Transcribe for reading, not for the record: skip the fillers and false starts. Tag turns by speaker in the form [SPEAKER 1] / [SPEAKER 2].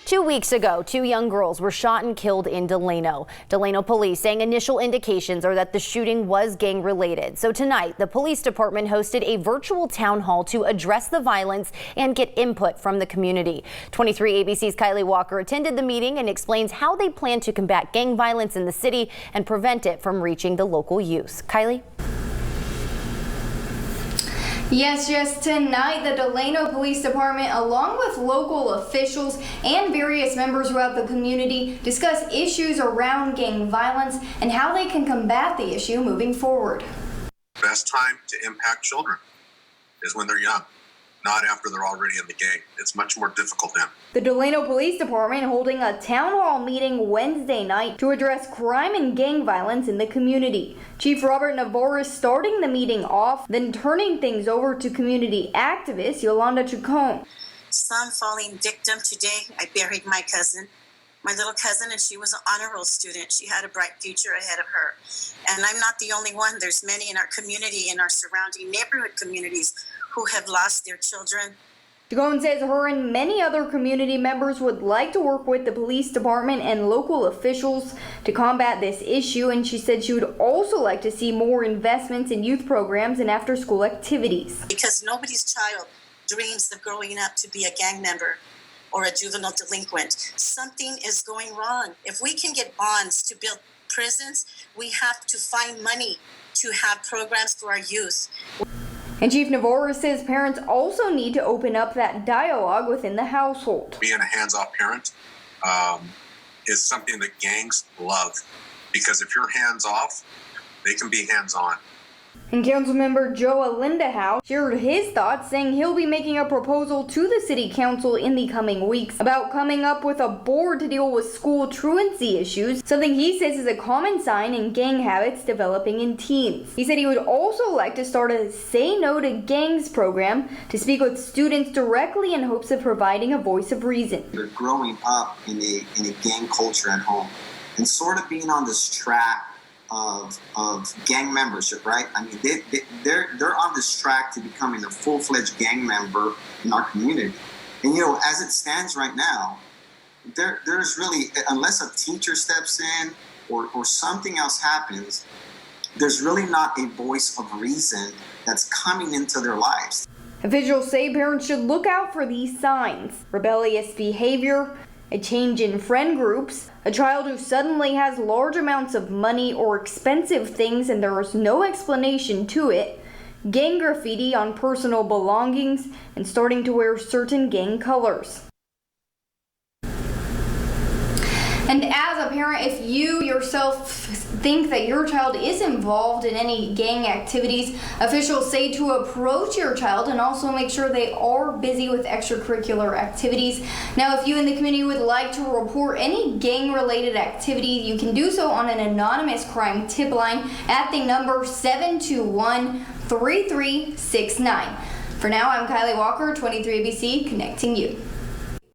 [SPEAKER 1] 2 weeks ago, 2 young girls were shot and killed in Delano. Delano police saying initial indications are that the shooting was gang related. So tonight, the police department hosted a virtual town hall to address the violence and get input from the community. 23 ABC's Kylie Walker attended the meeting and explains how they plan to combat gang violence in the city and prevent it from reaching the local youth. Kylie?
[SPEAKER 2] Yes, tonight the Delano Police Department, along with local officials and various members throughout the community, discuss issues around gang violence and how they can combat the issue moving forward.
[SPEAKER 3] Best time to impact children is when they're young, not after they're already in the gang. It's much more difficult then.
[SPEAKER 2] The Delano Police Department holding a town hall meeting Wednesday night to address crime and gang violence in the community. Chief Robert Navarro is starting the meeting off, then turning things over to community activist Yolanda Chacon.
[SPEAKER 4] Some falling victim today. I buried my cousin, my little cousin, and she was an honor roll student. She had a bright future ahead of her. And I'm not the only one. There's many in our community, in our surrounding neighborhood communities, who have lost their children.
[SPEAKER 2] Chacon says her and many other community members would like to work with the police department and local officials to combat this issue, and she said she would also like to see more investments in youth programs and after-school activities.
[SPEAKER 4] Because nobody's child dreams of growing up to be a gang member or a juvenile delinquent. Something is going wrong. If we can get bonds to build prisons, we have to find money to have programs for our youth.
[SPEAKER 2] And Chief Navarro says parents also need to open up that dialogue within the household.
[SPEAKER 3] Being a hands-off parent is something that gangs love, because if you're hands-off, they can be hands-on.
[SPEAKER 2] And Councilmember Joe Lindahouse shared his thoughts, saying he'll be making a proposal to the City Council in the coming weeks about coming up with a board to deal with school truancy issues, something he says is a common sign in gang habits developing in teens. He said he would also like to start a Say No to Gangs program to speak with students directly in hopes of providing a voice of reason.
[SPEAKER 5] They're growing up in a gang culture at home and sort of being on this track of gang membership, right? I mean, they're on this track to becoming a full-fledged gang member in our community. And you know, as it stands right now, there's really, unless a teacher steps in or something else happens, there's really not a voice of reason that's coming into their lives.
[SPEAKER 2] Officials say parents should look out for these signs: rebellious behavior, a change in friend groups, a child who suddenly has large amounts of money or expensive things and there is no explanation to it, gang graffiti on personal belongings, and starting to wear certain gang colors. And as a parent, if you yourself think that your child is involved in any gang activities, officials say to approach your child and also make sure they are busy with extracurricular activities. Now, if you in the community would like to report any gang-related activity, you can do so on an anonymous crime tip line at the number 721-3369. For now, I'm Kylie Walker, 23 ABC, connecting you.